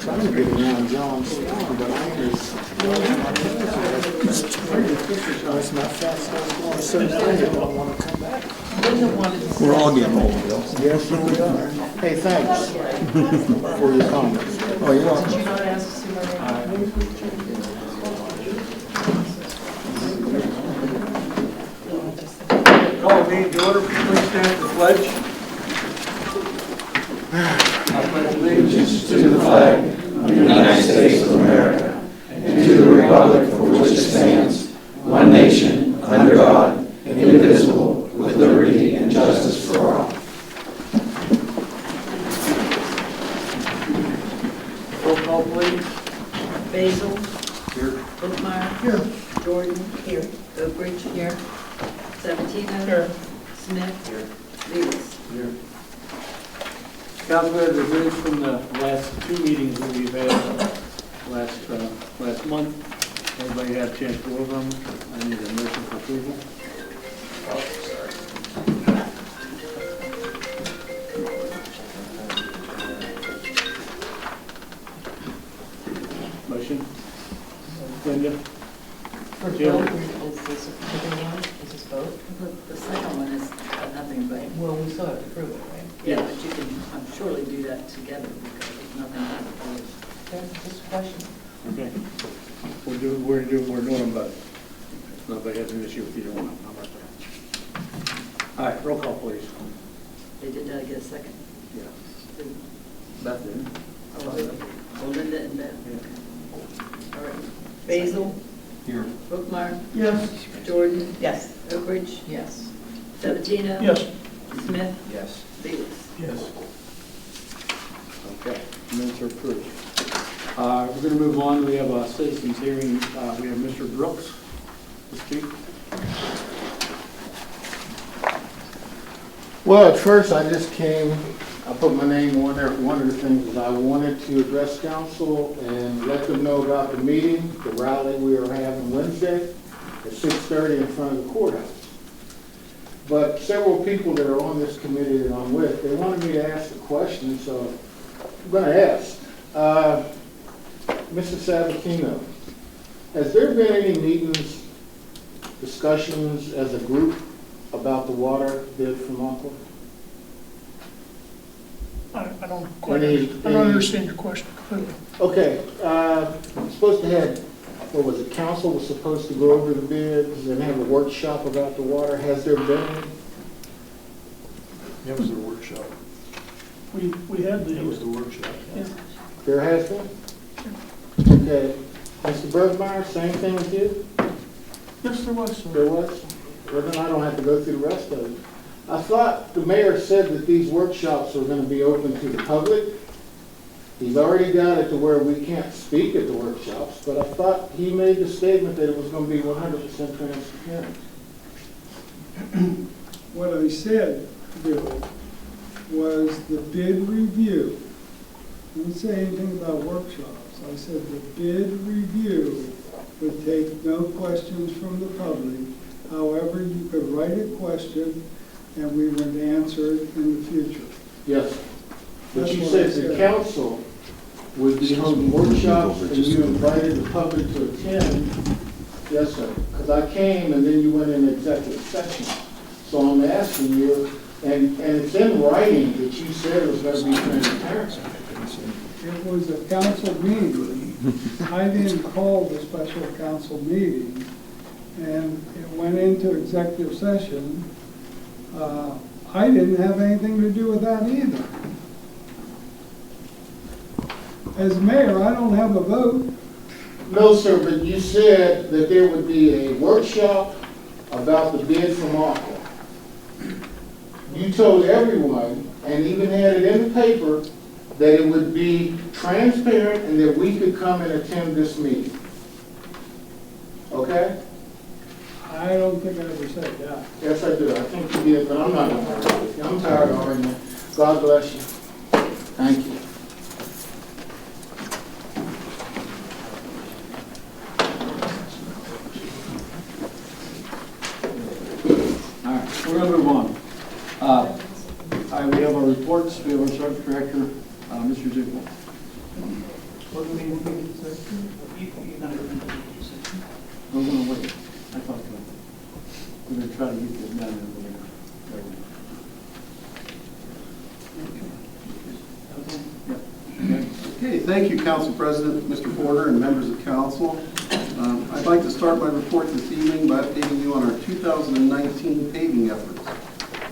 Trying to get around John's storm, but I just. It's not fast enough going certain things that don't want to come back. We're all getting old, Bill. Yes, sir, we are. Hey, thanks for your comments. Oh, you're welcome. Did you not ask Call the meeting to order. Please stand for the pledge. I pledge allegiance to the flag of the United States of America and to the republic for which it stands, one nation, under God, indivisible, with liberty and justice for all. Roll call, please. Basil? Here. Whitmire? Here. Jordan? Here. Oak Ridge? Here. Sabatino? Here. Smith? Here. Lewis? Here. Council, we have the minutes from the last two meetings that we've had last month. Everybody had a chance to go over them. I need a motion for approval. Motion. Linda? Jill? Is this a particular one? Is this both? The second one is nothing but, Well, we still have to prove it, right? yeah, Yes. but you can surely do that together because it's nothing but the board. That's just a question. Okay. We're doing them both. Nobody has an issue with either one. How about that? All right, roll call, please. They did get a second. Yeah. Beth did. Oh, Linda and Beth. Yeah. All right. Basil? Here. Whitmire? Yes. Jordan? Yes. Oak Ridge? Yes. Sabatino? Yes. Smith? Yes. Lewis? Yes. Okay, minutes are approved. We're going to move on. We have a citizens hearing. We have Mr. Brooks to speak. Well, at first I just came, I put my name on there. One of the things is I wanted to address council and let them know about the meeting, the rally we are having Wednesday at 6:30 in front of the courthouse. But several people that are on this committee that I'm with, they wanted me to ask a question, so I'm going to ask. Mr. Sabatino, has there been any meetings, discussions as a group about the water bid from Aqua? I don't quite, Any- I don't understand your question completely. Okay, I'm supposed to have, what was it, council was supposed to go over the bids and have a workshop about the water. Has there been any? It was a workshop. We had the. It was the workshop. Yeah. There has been? Okay. Mr. Bergmeyer, same thing with you? Yes, there was, sir. There was? Well, then I don't have to go through the rest of it. I thought the mayor said that these workshops were going to be open to the public. He's already got it to where we can't speak at the workshops, but I thought he made the statement that it was going to be 100% transparent. What I said, Bill, was the bid review. I didn't say anything about workshops. I said the bid review would take no questions from the public. However, you could write a question and we would answer it in the future. Yes. But That's you what said I the said. council would be holding workshops and you invited the public to attend. Yes, sir. Because I came and then you went in executive session. So I'm asking you, and it's in writing that you said it was going to be transparent. It was a council meeting. I didn't call the special council meeting, and it went into executive session. I didn't have anything to do with that either. As mayor, I don't have a vote. No, sir, but you said that there would be a workshop about the bid from Aqua. You told everyone, and even had it in the paper, that it would be transparent and that we could come and attend this meeting. Okay? I don't think I ever said that. Yes, I do. I think you did, but I'm not going to argue with you. I'm tired of arguing. God bless you. Thank you. All right, we're going to move on. All right, we have our reports. We have our subject director, Mr. Zuckel. What do we need to do, sir? You're gonna go into the session? We're gonna wait. I thought so. We're gonna try to get this done and we're gonna. Okay, thank you, Council President, Mr. Porter, and members of council. I'd like to start my report this evening by updating you on our 2019 paving efforts.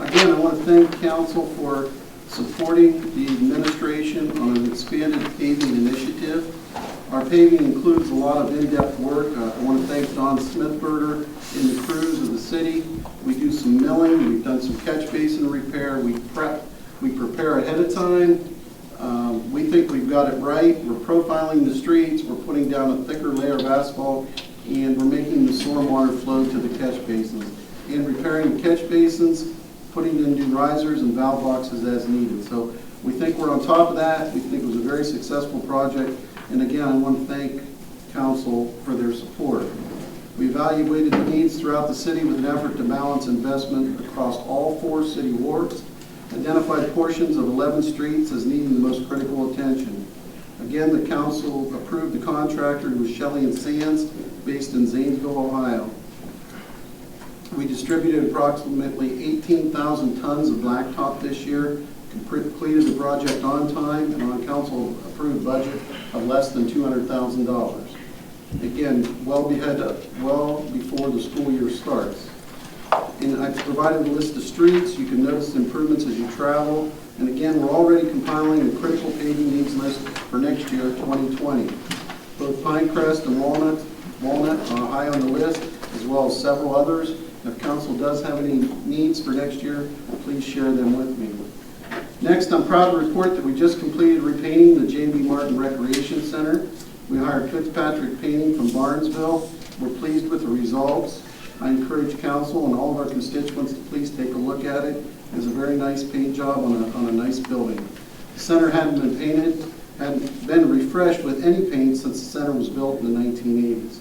Again, I want to thank council for supporting the administration on an expanded paving initiative. Our paving includes a lot of in-depth work. I want to thank Don Smithberger and the crews of the city. We do some milling, we've done some catch basin repair, we prepare ahead of time. We think we've got it right. We're profiling the streets, we're putting down a thicker layer of asphalt, and we're making the stormwater flow to the catch basins. And repairing the catch basins, putting in new risers and valve boxes as needed. So we think we're on top of that. We think it was a very successful project. And again, I want to thank council for their support. We evaluated the needs throughout the city with an effort to balance investment across all 4 city wards, identified portions of 11 streets as needing the most critical attention. Again, the council approved the contractor who was Shelley and Sands, based in Zanesville, Ohio. We distributed approximately 18,000 tons of blacktop this year, completed the project on time and on council approved budget of less than $200,000. Again, well before the school year starts. And I've provided a list of streets. You can notice the improvements as you travel. And again, we're already compiling a critical paving needs list for next year, 2020. Both Pinecrest and Walnut are high on the list, as well as several others. If council does have any needs for next year, please share them with me. Next, I'm proud to report that we just completed repainting the J.B. Martin Recreation Center. We hired Fitzpatrick Painting from Barnesville. We're pleased with the results. I encourage council and all of our constituents to please take a look at it. It's a very nice paint job on a nice building. The center hadn't been refreshed with any paint since the center was built in the 1980s.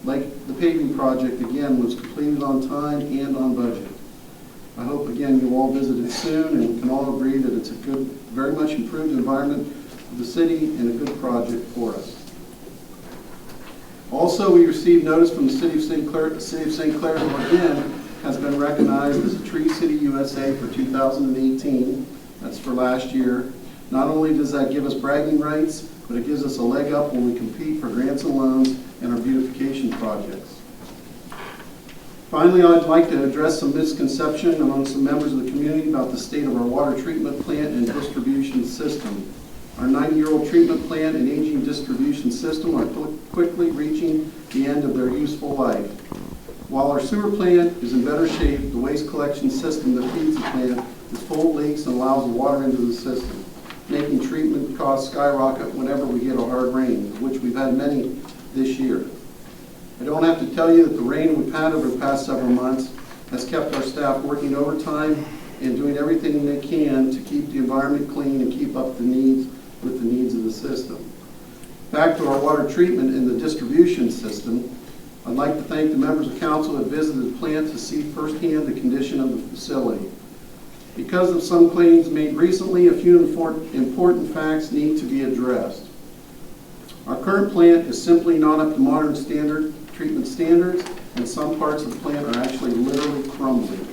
Like the paving project, again, was completed on time and on budget. I hope, again, you all visit it soon and we can all agree that it's a good, very much improved environment for the city and a good project for us. Also, we received notice from the City of St. Clairsville again has been recognized as a Tree City USA for 2018. That's for last year. Not only does that give us bragging rights, but it gives us a leg up when we compete for grants and loans and our beautification projects. Finally, I'd like to address some misconception among some members of the community about the state of our water treatment plant and distribution system. Our 90-year-old treatment plant and aging distribution system are quickly reaching the end of their useful life. While our sewer plant is in better shape, the waste collection system that feeds the plant is full of leaks and allows the water into the system, making treatment costs skyrocket whenever we get a hard rain, of which we've had many this year. I don't have to tell you that the rain we've had over the past several months has kept our staff working overtime and doing everything they can to keep the environment clean and keep up with the needs of the system. Back to our water treatment and the distribution system, I'd like to thank the members of council that visited the plant to see firsthand the condition of the facility. Because of some claims made recently, a few important facts need to be addressed. Our current plant is simply not up to modern treatment standards, and some parts of the plant are actually literally crumbling.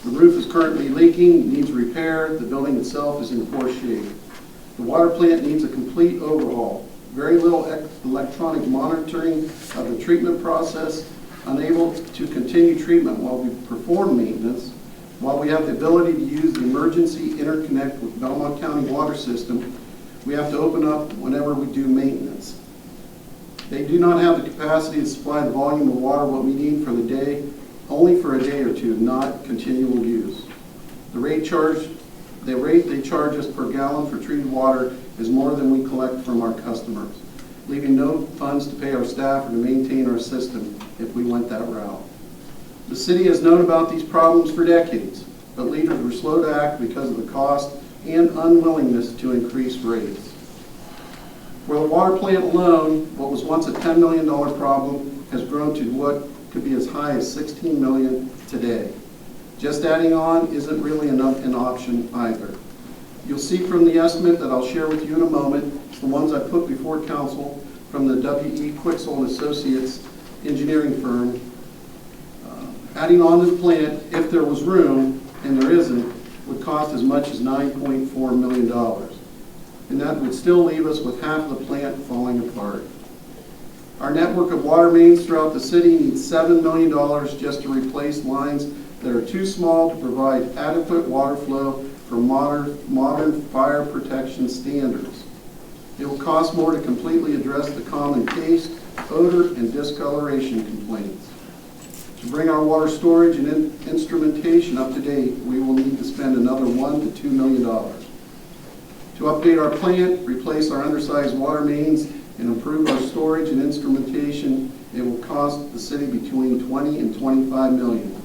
The roof is currently leaking, needs repair. The building itself is in poor shape. The water plant needs a complete overhaul. Very little electronic monitoring of the treatment process, unable to continue treatment while we perform maintenance. While we have the ability to use the emergency interconnect with Belmont County water system, we have to open up whenever we do maintenance. They do not have the capacity to supply the volume of water what we need for the day, only for a day or two, not continual use. The rate they charge us per gallon for treated water is more than we collect from our customers, leaving no funds to pay our staff or to maintain our system if we went that route. The city has known about these problems for decades, but leaders were slow to act because of the cost and unwillingness to increase rates. For the water plant alone, what was once a $10 million problem has grown to what could be as high as $16 million today. Just adding on isn't really an option either. You'll see from the estimate that I'll share with you in a moment, it's the ones I put before council from the W.E. Quixel and Associates engineering firm. Adding on to the plant, if there was room, and there isn't, would cost as much as $9.4 million. And that would still leave us with half of the plant falling apart. Our network of water mains throughout the city needs $7 million just to replace lines that are too small to provide adequate water flow for modern fire protection standards. It will cost more to completely address the common taste, odor, and discoloration complaints. To bring our water storage and instrumentation up to date, we will need to spend another $1 to $2 million. To update our plant, replace our undersized water mains, and improve our storage and instrumentation, it will cost the city between $20 and $25 million.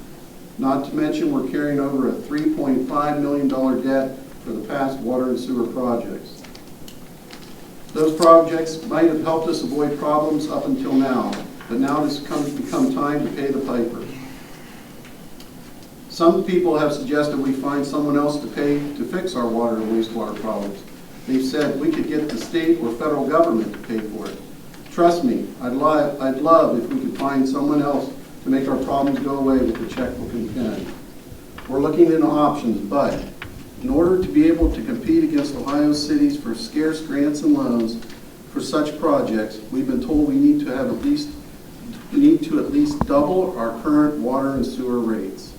Not to mention, we're carrying over a $3.5 million debt for the past water and sewer projects. Those projects might have helped us avoid problems up until now, but now it's become time to pay the piper. Some people have suggested we find someone else to pay to fix our water and wastewater problems. They've said we could get the state or federal government to pay for it. Trust me, I'd love if we could find someone else to make our problems go away with the checkbook and pen. We're looking into options, but in order to be able to compete against Ohio cities for scarce grants and loans for such projects, we've been told we need to at least double our current water and sewer rates.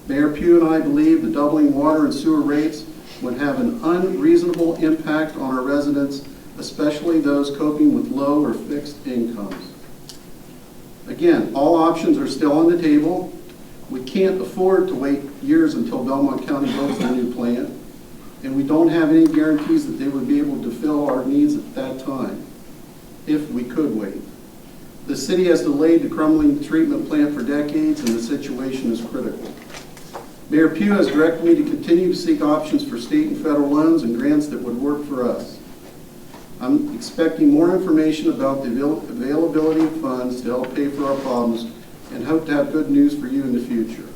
Mayor Pugh and I believe the doubling water and sewer rates would have an unreasonable impact on our residents, especially those coping with low or fixed incomes. Again, all options are still on the table. We can't afford to wait years until Belmont County builds their new plant, and we don't have any guarantees that they would be able to fill our needs at that time, if we could wait. The city has delayed the crumbling treatment plant for decades, and the situation is critical. Mayor Pugh has directed me to continue to seek options for state and federal loans and grants that would work for us. I'm expecting more information about the availability of funds to help pay for our problems and hope to have good news for you in the future.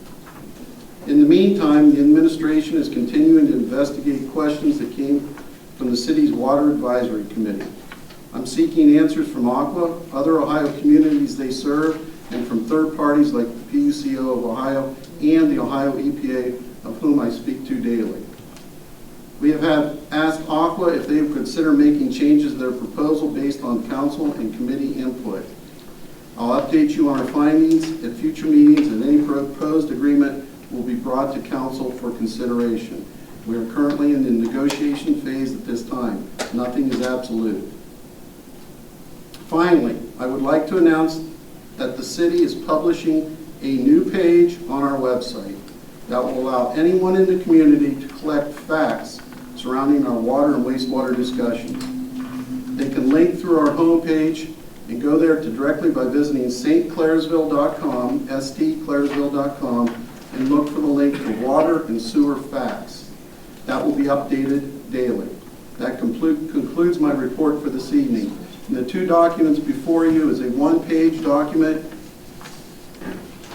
In the meantime, the administration is continuing to investigate questions that came from the city's Water Advisory Committee. I'm seeking answers from Aqua, other Ohio communities they serve, and from third parties like the PUCO of Ohio and the Ohio EPA, of whom I speak to daily. We have asked Aqua if they would consider making changes to their proposal based on council and committee input. I'll update you on our findings at future meetings, and any proposed agreement will be brought to council for consideration. We are currently in the negotiation phase at this time. Nothing is absolute. Finally, I would like to announce that the city is publishing a new page on our website that will allow anyone in the community to collect facts surrounding our water and wastewater discussions. They can link through our homepage and go there directly by visiting stclairsville.com, stclairsville.com, and look for the link to water and sewer facts. That will be updated daily. That concludes my report for this evening. And the two documents before you is a one-page document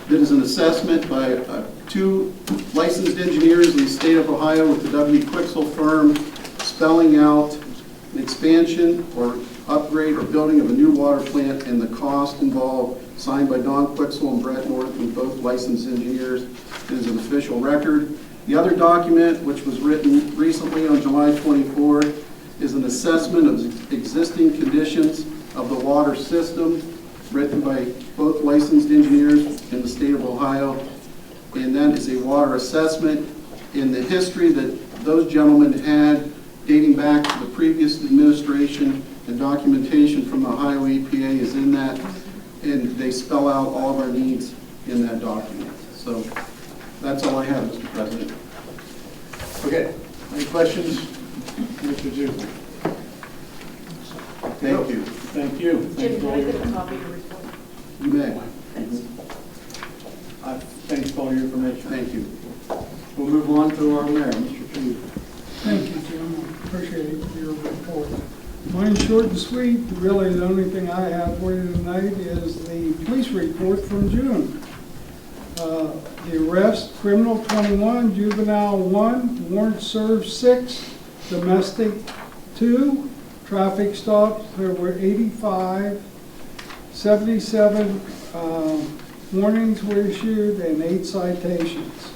that is an assessment by two licensed engineers in the state of Ohio with the W. Quixel firm, spelling out an expansion or upgrade or building of a new water plant and the cost involved, signed by Don Quixel and Brett Norton, both licensed engineers. It is an official record. The other document, which was written recently on July 24th, is an assessment of existing conditions of the water system, written by both licensed engineers in the state of Ohio. And that is a water assessment in the history that those gentlemen had dating back to the previous administration, and documentation from the Ohio EPA is in that, and they spell out all of our needs in that document. So that's all I have, Mr. President. Okay, any questions? Mr. Zuber. Thank you. Thank you. Jim, can I get a copy of your report? You may. Thanks for all your information. Thank you. We'll move on to our mayor, Mr. Pugh. Thank you, Jim. I appreciate your report. Mine's short and sweet. Really, the only thing I have for you tonight is the police report from June. The arrest, criminal 21, juvenile 1, warrant served 6, domestic 2, traffic stops, there were 85, 77 warnings were issued, and 8 citations.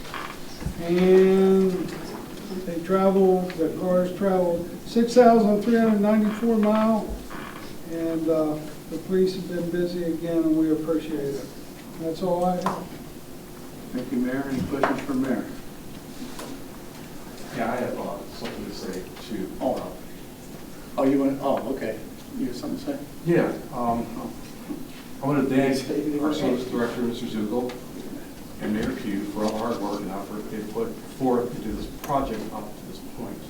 And the cars traveled 6,394 miles, and the police have been busy again, and we appreciate it. That's all I have. Thank you, Mayor. Any questions for Mayor? Yeah, I have something to say too. Oh, you want, okay. You have something to say? Yeah, I want to thank our service director, Mr. Zugal, and Mayor Pugh for all the hard work and effort they put forth into this project up to this point.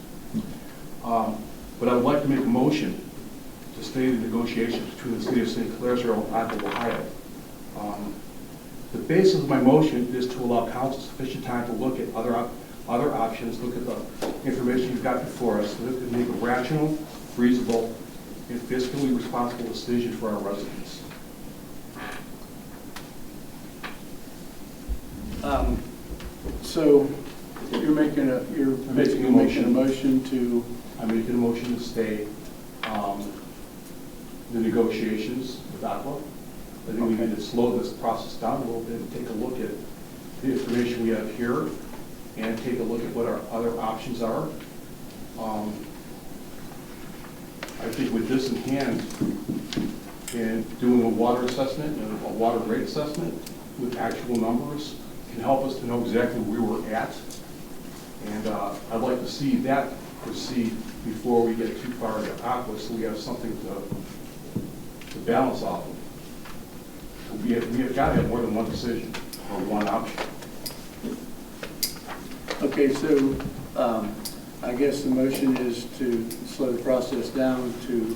But I would like to make a motion to stay the negotiations between the city of St. Clairsville and Aqua, Ohio. The basis of my motion is to allow council sufficient time to look at other options, look at the information you've got before us, so that we can make a rational, reasonable, and fiscally responsible decision for our residents. So you're making a motion to, I'm making a motion to stay the negotiations with Aqua. I think we need to slow this process down a little bit and take a look at the information we have here and take a look at what our other options are. I think with this in hand and doing a water assessment and a water rate assessment with actual numbers can help us to know exactly where we're at. And I'd like to see that proceed before we get too far into Aqua, so we have something to balance off of. We have got to have more than one decision or one option. okay, so I guess the motion is to slow the process down, to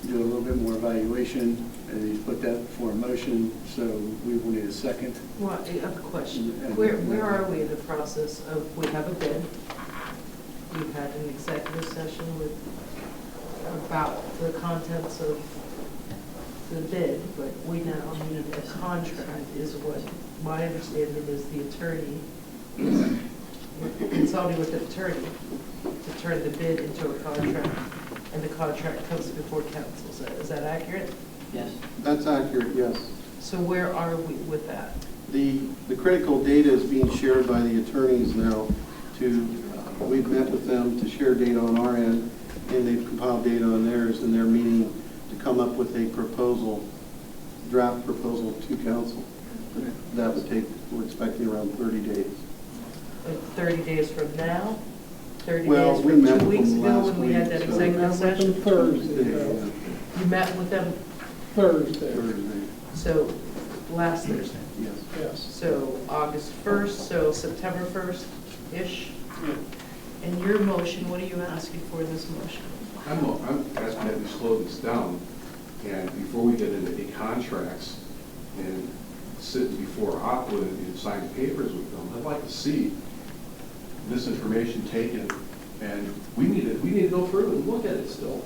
do a little bit more evaluation, and you put that for a motion, so we will need a second. Well, I have a question. Where are we in the process of, we have a bid, we've had an executive session about the contents of the bid, but we now need a contract, is what my understanding is. The attorney is consulting with the attorney to turn the bid into a contract, and the contract comes before council. Is that accurate? Yes. That's accurate, yes. So where are we with that? The critical data is being shared by the attorneys now we've met with them to share data on our end, and they've compiled data on theirs, and they're meeting to come up with a draft proposal to council. That would take, we're expecting around 30 days. Like 30 days from now? 30 Well, days we from met 2 with weeks them ago last when we had week, that so- executive session? Thursday. You met with them, Thursday, so last Thursday? yes. Yes. So August 1st, so September 1st-ish? And your motion, what are you asking for in this motion? I'm asking that we slow this down, and before we get into the contracts and sit before Aqua and sign papers with them, I'd like to see this information taken, and we need to go through and look at it still.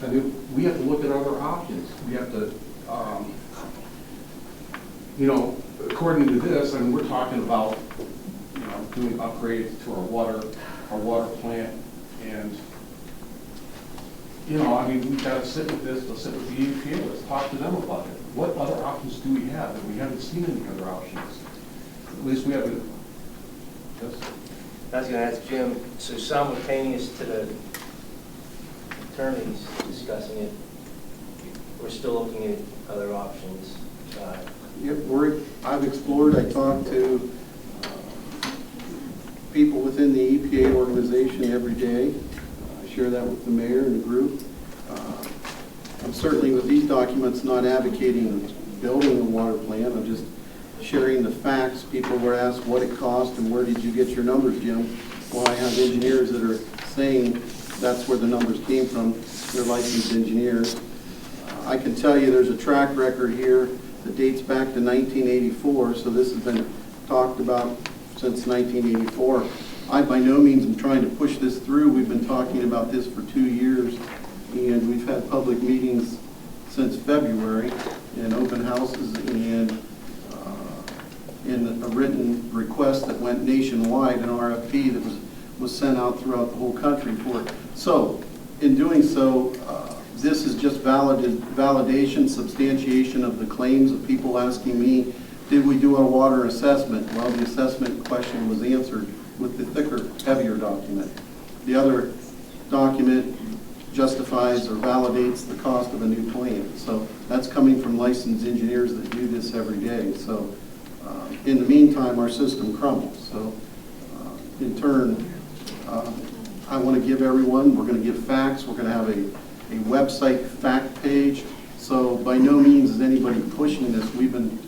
I mean, we have to look at other options. We have to, according to this, I mean, we're talking about, doing upgrades to our water plant, and, I mean, we've got to sit with this, let's sit with the EPA, let's talk to them about it. What other options do we have? And we haven't seen any other options. At least we haven't. Yes? I was going to ask Jim, so simultaneous to the attorneys discussing it, we're still looking at other options. Yep, I've explored, I talked to people within the EPA organization every day. I share that with the mayor and the group. I'm certainly with these documents not advocating building a water plant. I'm just sharing the facts. People were asked what it cost and where did you get your numbers, Jim? Well, I have engineers that are saying that's where the numbers came from. They're licensed engineers. I can tell you there's a track record here that dates back to 1984, so this has been talked about since 1984. I by no means am trying to push this through. We've been talking about this for 2 years, and we've had public meetings since February, and open houses, and in a written request that went nationwide, an RFP that was sent out throughout the whole country for it. So, in doing so, this is just validation, substantiation of the claims of people asking me, did we do a water assessment? Well, the assessment question was answered with the thicker, heavier document. The other document justifies or validates the cost of a new plant. So that's coming from licensed engineers that do this every day. So in the meantime, our system crumbles. So in turn, I want to give everyone, we're going to give facts, we're going to have a website fact page. So by no means is anybody pushing this. We've been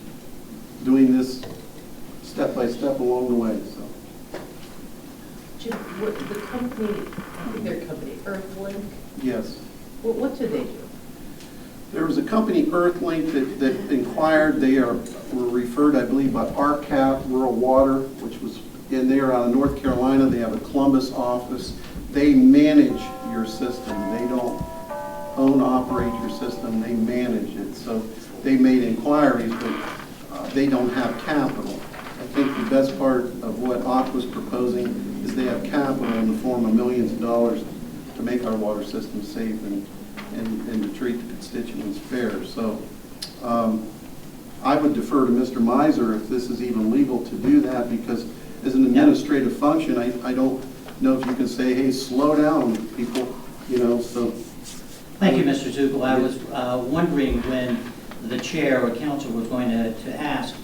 doing this step by step along the way. So. Jim, what, the company, I think their company, Earthlink, Yes. what do they do? There was a company, Earthlink, that inquired. They were referred, I believe, by RCAP, Rural Water, which was, and they are out of North Carolina. They have a Columbus office. They manage your system. They don't own, operate your system. They manage it. So they made inquiries, but they don't have capital. I think the best part of what OC was proposing is they have capital in the form of millions of dollars to make our water system safe and to treat the constituents fair. So I would defer to Mr. Miser if this is even legal to do that, because as an administrative function, I don't know if you can say, hey, slow down, people, you know, so. Thank you, Mr. Zuckel. I was wondering when the chair or council was going to ask.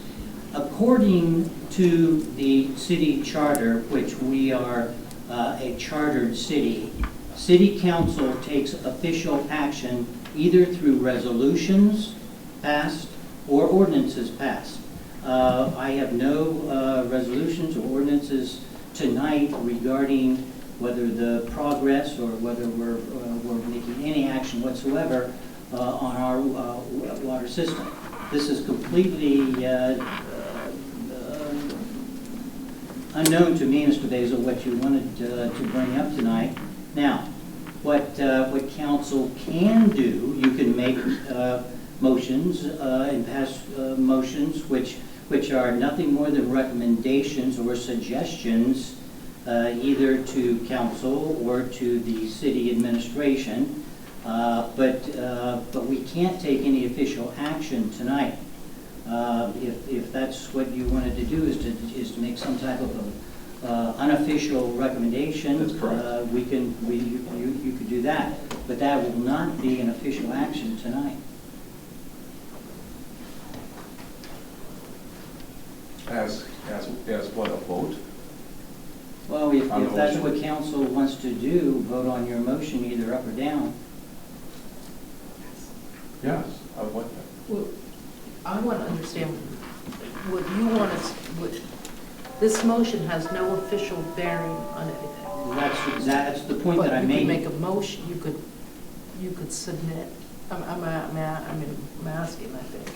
According to the city charter, which we are a chartered city, city council takes official action either through resolutions passed or ordinances passed. I have no resolutions or ordinances tonight regarding whether the progress or whether we're making any action whatsoever on our water system. This is completely unknown to me, Mr. Basil, what you wanted to bring up tonight. Now, what council can do, you can make motions and pass motions which are nothing more than recommendations or suggestions either to council or to the city administration, but we can't take any official action tonight. If that's what you wanted to do, is to make some type of unofficial recommendation, that's correct. You could do that, but that will not be an official action tonight. As what, a vote? Well, if that's what council wants to do, vote on your motion either up or down. Yes, I would. Well, I want to understand what you want us, this motion has no official bearing on anything. That's the point that I made. But you could make a motion, you could submit, I'm asking, I think,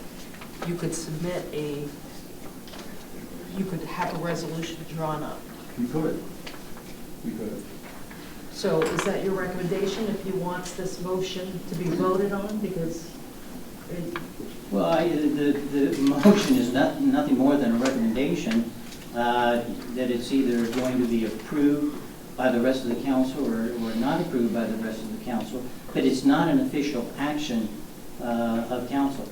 you could submit you could have a resolution drawn up. You could. We could. So is that your recommendation if you want this motion to be voted on? Because well, the motion is nothing more than a recommendation that it's either going to be approved by the rest of the council or not approved by the rest of the council, but it's not an official action of council.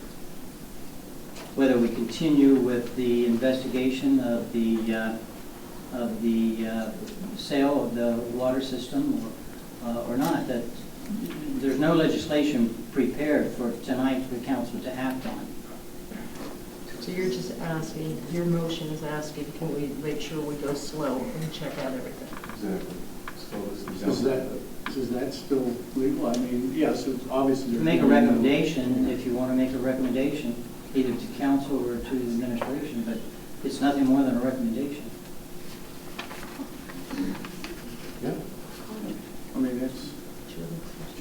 Whether we continue with the investigation of the sale of the water system or not, that there's no legislation prepared for tonight for council to act on. so you're just asking, your motion is asking, can we make sure we go slow and check out everything? Exactly. Is that still legal? I mean, yes, it's obviously. Make a recommendation if you want to make a recommendation, either to council or to the administration, but it's nothing more than a recommendation. Yeah. I mean, it's,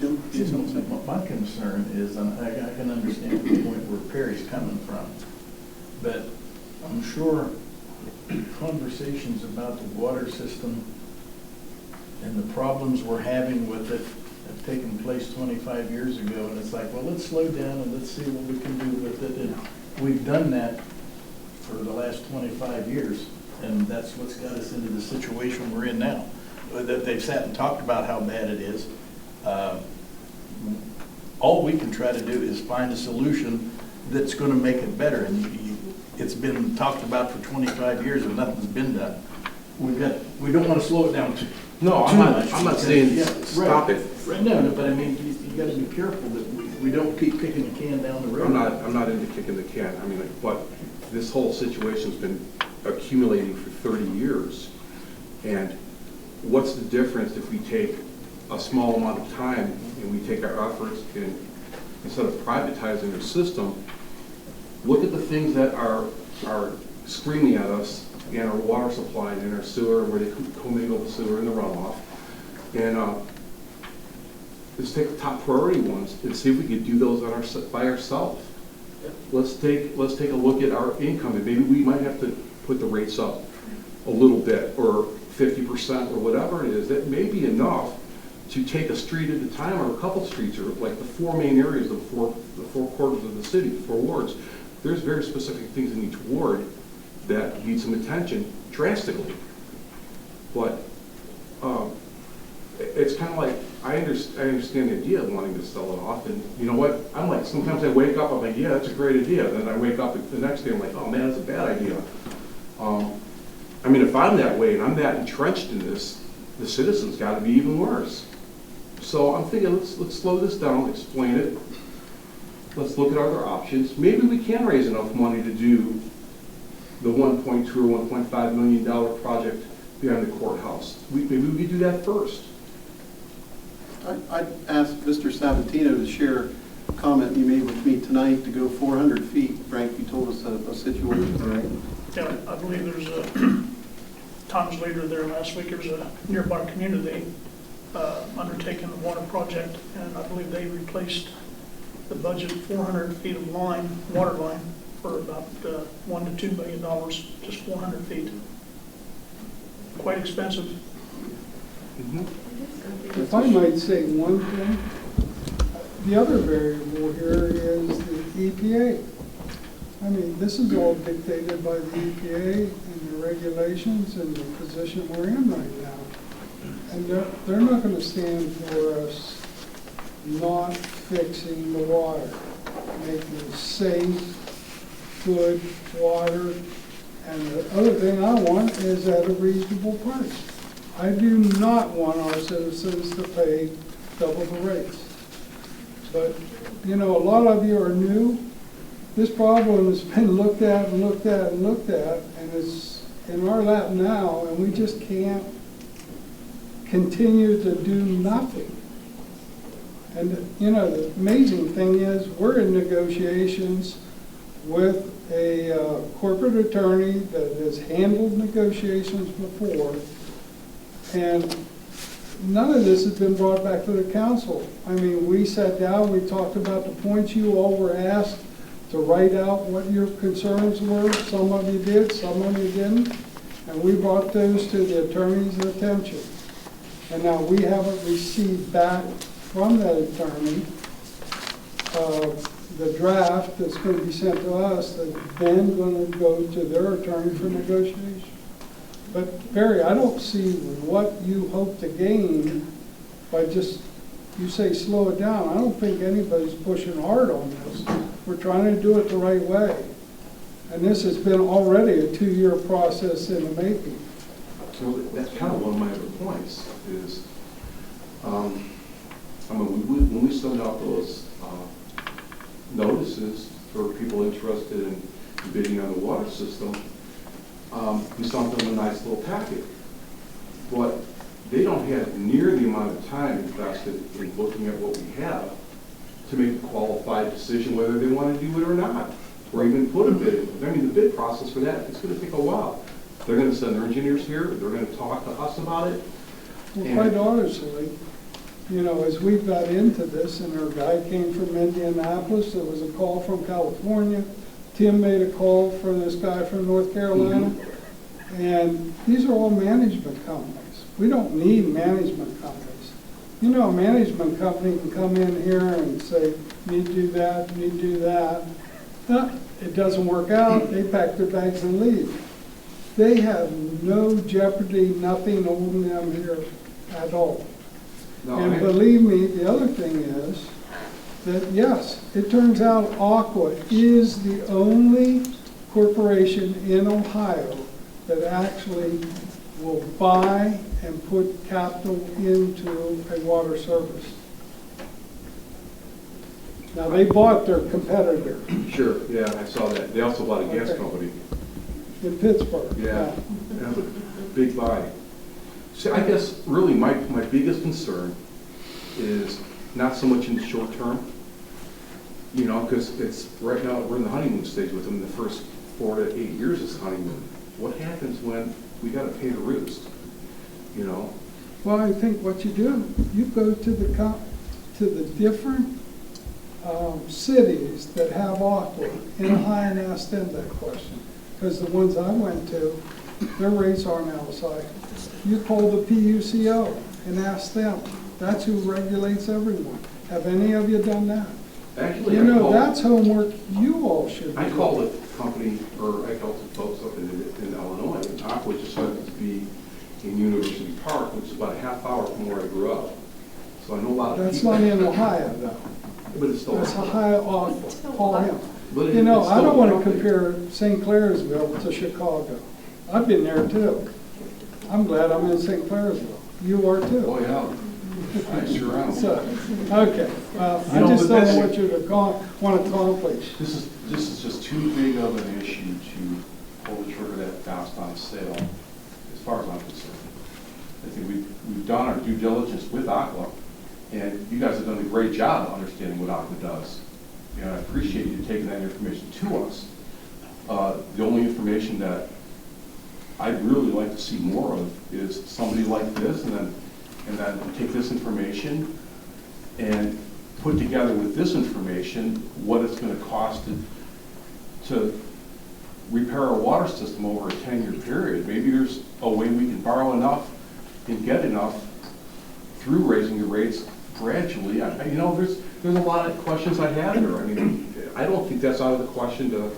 Jim, you something? My concern is, and I can understand the point where Perry's coming from, but I'm sure conversations about the water system and the problems we're having with it have taken place 25 years ago, and it's like, well, let's slow down and let's see what we can do with it, and we've done that for the last 25 years, and that's what's got us into the situation we're in now. that they've sat and talked about how bad it is. All we can try to do is find a solution that's going to make it better. And it's been talked about for 25 years and nothing's been done. We don't want to slow it down too No, much. I'm not saying Yeah, stop right. it. Right, no, but I mean, you got to be careful that we don't keep kicking the can down the road. I'm not into kicking the can. I mean, like, but this whole situation's been accumulating for 30 years. And what's the difference if we take a small amount of time and we take our efforts and instead of privatizing our system, look at the things that are screaming at us in our water supply and in our sewer, where they commingle the sewer and the runoff. And let's take the top priority ones and see if we could do those by ourselves. Let's take a look at our income, and maybe we might have to put the rates up a little bit, or 50%, or whatever it is. That may be enough to take a street at a time, or a couple streets, or like the 4 main areas of the four quarters of the city, the 4 wards. There's very specific things in each ward that need some attention drastically. But it's kind of like, I understand the idea of wanting to sell it off, and you know what? I'm like, sometimes I wake up, I'm like, yeah, that's a great idea. Then I wake up the next day, I'm like, oh man, that's a bad idea. I mean, if I'm that way and I'm that entrenched in this, the citizens got to be even worse. So I'm thinking, let's slow this down, explain it. Let's look at other options. Maybe we can raise enough money to do the $1.2 or $1.5 million project behind the courthouse. Maybe we could do that first. I'd ask Mr. Sabatino to share a comment you made with me tonight to go 400 feet. Frank, you told us a situation, right? Yeah, I believe there's a, times later there last week, there was a nearby community undertaking the water project, and I believe they replaced the budget 400 feet of line, water line, for about $1 to $2 million, just 400 feet. Quite expensive. If I might say one thing, the other variable here is the EPA. I mean, this is all dictated by the EPA and the regulations and the position we're in right now. And they're not going to stand for us not fixing the water, making safe, good water. And the other thing I want is at a reasonable price. I do not want our citizens to pay double the rates. But, you know, a lot of you are new. This problem has been looked at and looked at and looked at, and it's in our lap now, and we just can't continue to do nothing. And, you know, the amazing thing is we're in negotiations with a corporate attorney that has handled negotiations before, and none of this has been brought back to the council. I mean, we sat down, we talked about the points you all were asked to write out what your concerns were. Some of you did, some of you didn't, and we brought those to the attorney's attention. And now we haven't received back from that attorney the draft that's going to be sent to us, that's then going to go to their attorney for negotiation. But Barry, I don't see what you hope to gain by just, you say slow it down. I don't think anybody's pushing hard on this. We're trying to do it the right way. And this has been already a 2-year process in the making. So that's kind of one of my other points is, I mean, when we send out those notices for people interested in bidding on the water system, we sent them a nice little packet. But they don't have near the amount of time invested in looking at what we have to make a qualified decision whether they want to do it or not, or even put a bid in. I mean, the bid process for that, it's going to take a while. They're going to send their engineers here, they're going to talk to us about it. Well, quite honestly, you know, as we got into this, and our guy came from Indianapolis, there was a call from California, Tim made a call for this guy from North Carolina, and these are all management companies. We don't need management companies. You know, a management company can come in here and say, need to do that, need to do that. It doesn't work out, they pack their bags and leave. They have no jeopardy, nothing holding them here at all. No, And I- believe me, the other thing is that, yes, it turns out Aqua is the only corporation in Ohio that actually will buy and put capital into a water service. Now, they bought their competitor Sure, yeah, I saw that. They also bought a gas Okay. company. in Pittsburgh. Yeah, that was a big buy. See, I guess really my biggest concern is not so much in the short term, you know, because it's, right now, we're in the honeymoon stage with them, the first 4 to 8 years is honeymoon. What happens when we gotta pay the roost, you know? Well, I think what you do, you go to the different cities that have Aqua in Ohio and ask them that question. Because the ones I went to, their rates aren't outside. You call the PUCO and ask them. That's who regulates everyone. Have any of you done that? Actually, You know, that's homework you all should be I doing. called the company, or I called the folks up in Illinois, and Aqua just happened to be in University Park, which is about a half hour from where I grew up. So I know a lot of That's people. not in Ohio, though. But it's still. That's Ohio Aqua. Call him. But You know, it's I still don't a want to company. compare St. Clairsville to Chicago. I've been there too. I'm glad I'm in St. Clairsville. You are too. Oh, yeah. I sure am. So, okay, well, You I know, just but don't that's- want you to want to accomplish. This is just too big of an issue to pull the trigger that fast on a sale, as far as I'm concerned. I think we've done our due diligence with Aqua, and you guys have done a great job of understanding what Aqua does. And I appreciate you taking that information to us. The only information that I'd really like to see more of is somebody like this, and then take this information and put together with this information what it's going to cost to repair our water system over a 10-year period. Maybe there's a way we can borrow enough and get enough through raising the rates gradually. You know, there's a lot of questions I have there. I mean, I don't think that's out of the question to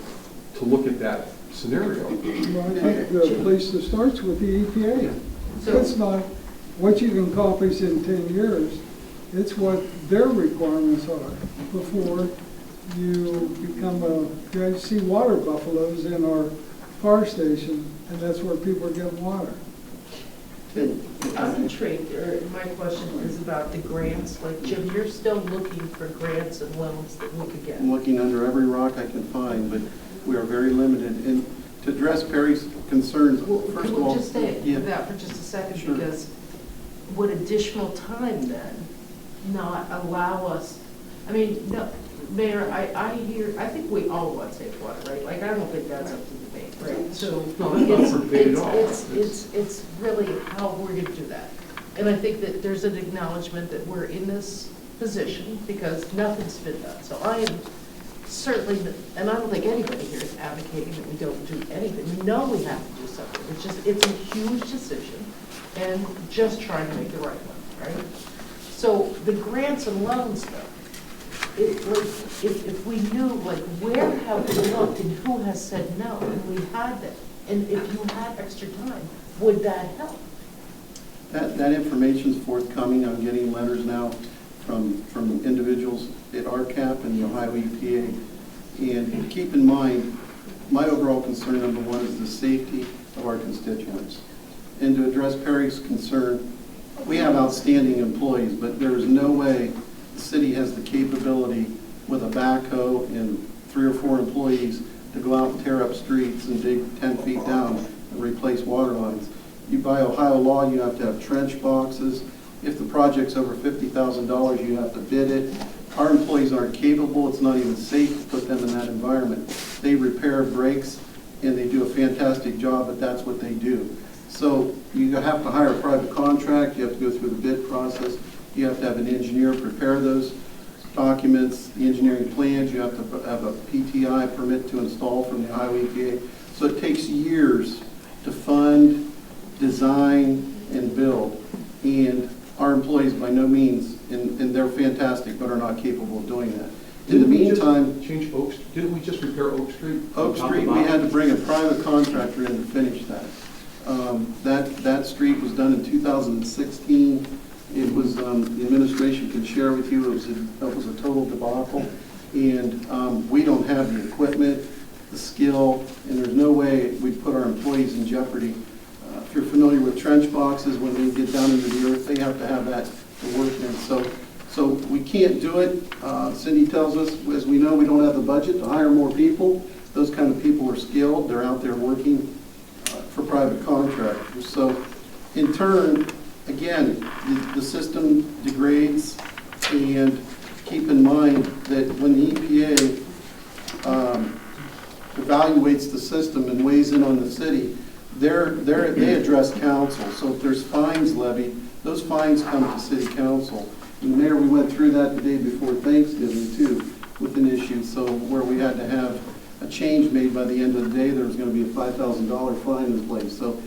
look at that scenario. Well, I think the place that starts with the EPA. So- It's not what you can accomplish in 10 years, it's what their requirements are before you become you see water buffaloes in our fire station, and that's where people are getting water. I'm intrigued, or my question is about the grants. Like, Jim, you're still looking for grants and loans that we could get. I'm looking under every rock I can find, but we are very limited. And to address Perry's concerns, Well, first can of all. we just stay Yeah. with that for just a second? Sure. Because would additional time then not allow us, I mean, no, Mayor, I think we all want safe water, right? Like, I don't think that's up to debate, right? So No, that's not for debate at all. it's really how we're gonna do that. And I think that there's an acknowledgement that we're in this position because nothing's been done. So I am certainly, and I don't think anybody here is advocating that we don't do anything. We know we have to do something. It's a huge decision and just trying to make the right one, right? So the grants and loans though, if we knew, like, where have we looked and who has said no, and we had that, and if you had extra time, would that help? That information's forthcoming. I'm getting letters now from individuals at RCAP and the Ohio EPA. And keep in mind, my overall concern, number one, is the safety of our constituents. And to address Perry's concern, we have outstanding employees, but there is no way the city has the capability with a backhoe and 3 or 4 employees to go out and tear up streets and dig 10 feet down and replace water lines. You buy Ohio law, you have to have trench boxes. If the project's over $50,000, you have to bid it. Our employees aren't capable, it's not even safe to put them in that environment. They repair breaks and they do a fantastic job, but that's what they do. So you have to hire a private contract, you have to go through the bid process, you have to have an engineer prepare those documents, the engineering plans, you have to have a PTI permit to install from the Ohio EPA. So it takes years to fund, design, and build. And our employees by no means, and they're fantastic, but are not capable of doing that. In the meantime, Change Oak, didn't we just repair Oak Street? Oak Street, we had to bring a private contractor in to finish that. That street was done in 2016. It was, the administration can share with you, it was a total debacle. And we don't have the equipment, the skill, and there's no way we'd put our employees in jeopardy. If you're familiar with trench boxes, when they get down into the earth, they have to have that to work in. So we can't do it. Cindy tells us, as we know, we don't have the budget to hire more people. Those kind of people are skilled. They're out there working for private contractors. So in turn, again, the system degrades, and keep in mind that when the EPA evaluates the system and weighs in on the city, they address council. So if there's fines levied, those fines come to city council. And Mayor, we went through that the day before Thanksgiving too, with an issue. So where we had to have a change made by the end of the day, there was going to be a $5,000 fine in place. So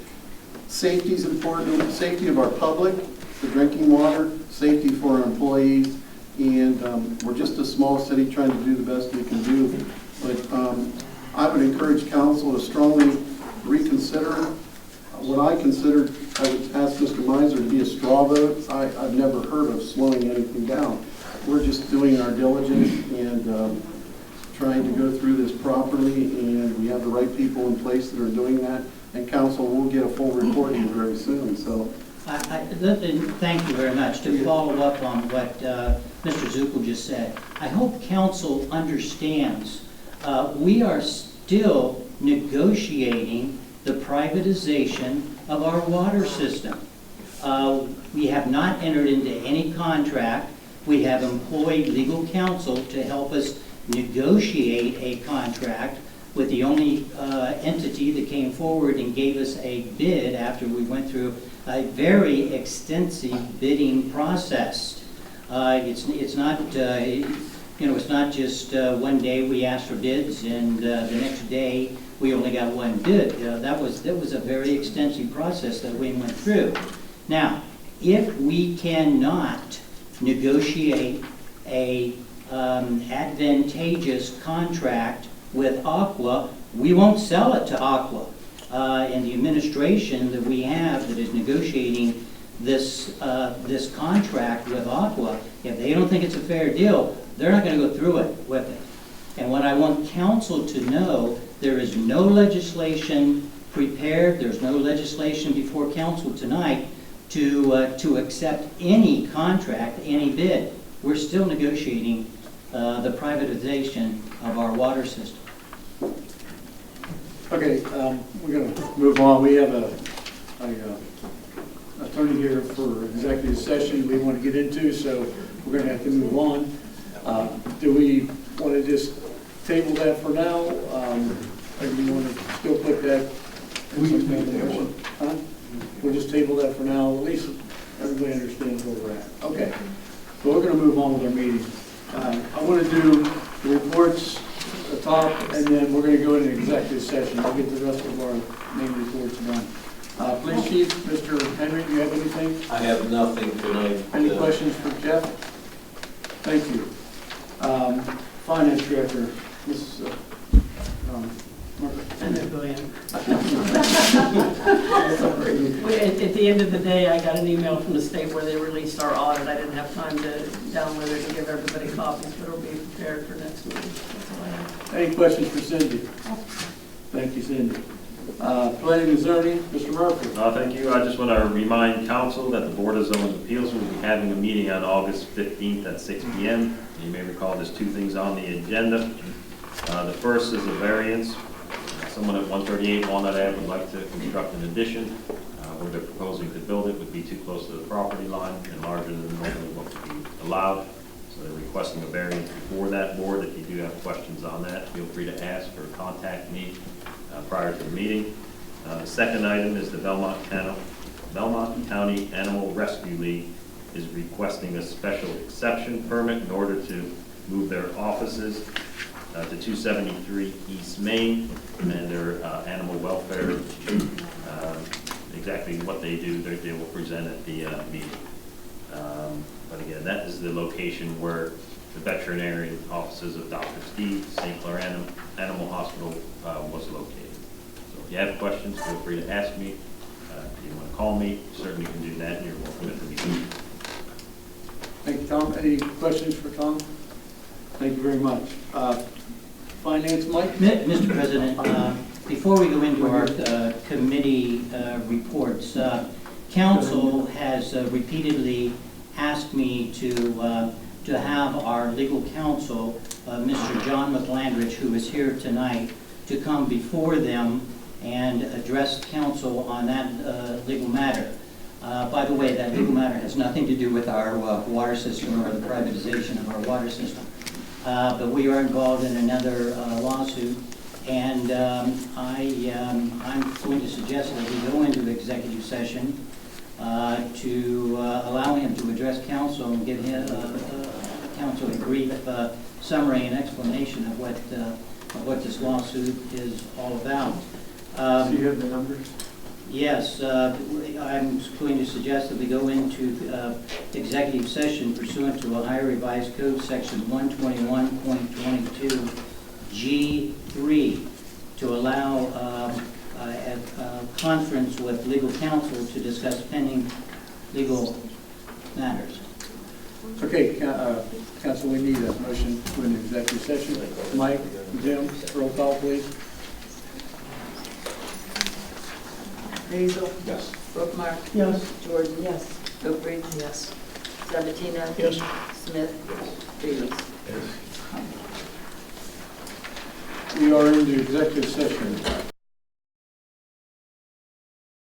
safety is important, safety of our public, the drinking water, safety for our employees, and we're just a small city trying to do the best we can do. But I would encourage council to strongly reconsider what I considered. I would ask Mr. Miser to be a straw vote. I've never heard of slowing anything down. We're just doing our diligence and trying to go through this properly, and we have the right people in place that are doing that, and council will get a full report here very soon. So, thank you very much. To follow up on what Mr. Zuckel just said, I hope council understands we are still negotiating the privatization of our water system. We have not entered into any contract. We have employed legal counsel to help us negotiate a contract with the only entity that came forward and gave us a bid after we went through a very extensive bidding process. It's not it's not just one day we asked for bids and the next day we only got one bid. That was a very extensive process that we went through. Now, if we cannot negotiate a advantageous contract with Aqua, we won't sell it to Aqua. And the administration that we have that is negotiating this contract with Aqua, if they don't think it's a fair deal, they're not going to go through it with it. And what I want council to know, there is no legislation prepared, there's no legislation before council tonight to accept any contract, any bid. We're still negotiating the privatization of our water system. Okay, we're going to move on. We have a attorney here for executive session we want to get into, so we're going to have to move on. Do we want to just table that for now? Or do you want to still put that? We'll just table that for now. At least everybody understands where we're at. Okay, so we're going to move on with our meeting. I want to do the reports at the top, and then we're going to go into executive session. We'll get the rest of our main reports done. Police Chief, Mr. Henry, do you have anything? I have nothing tonight. Any questions for Jeff? Thank you. Finance Director, Mrs. At the end of the day, I got an email from the state where they released our audit. I didn't have time to download it and give everybody copies, but it'll be prepared for next week. That's all I have. Any questions for Cindy? Thank you, Cindy. Planning and zoning, Mr. Murphy. Thank you. I just want to remind council that the Board of Zoning Appeals will be having a meeting on August 15th at 6 p.m. You may recall there's two things on the agenda. The first is a variance. Someone at 138 Walnut Ave would like to construct an addition. Where they're proposing to build it would be too close to the property line and larger than normally what would be allowed. So they're requesting a variance before that board. If you do have questions on that, feel free to ask or contact me prior to the meeting. The second item is the Belmont County Animal Rescue League is requesting a special exception permit in order to move their offices to 273 East Main, and their animal welfare, exactly what they do, they will present at the meeting. But again, that is the location where the veterinarian offices of Dr. Steve, St. Clair Animal Hospital was located. So if you have questions, feel free to ask me If you want to call me, certainly can do that, and you're welcome at the meeting. Thank you, Tom. Any questions for Tom? Thank you very much. Finance, Mike? Mr. President, before we go into our committee reports, council has repeatedly asked me to have our legal counsel, Mr. John McLandrich, who is here tonight, to come before them and address council on that legal matter. By the way, that legal matter has nothing to do with our water system or the privatization of our water system. But we are involved in another lawsuit, and I'm going to suggest that we go into executive session to allow him to address council and give him, council a brief summary and explanation of what this lawsuit is all about. Do you have the numbers? Yes, I'm going to suggest that we go into executive session pursuant to Ohio Revised Code, Section 121.22 G3, to allow a conference with legal counsel to discuss pending legal matters. Okay, council, we need a motion to an executive session. Mike, Jim, roll call, please. Basil? Yes. Brookmeyer? Yes. Jordan? Yes. Oakbridge? Yes. Sabatino? Yes. Smith? Davis? We are into executive session.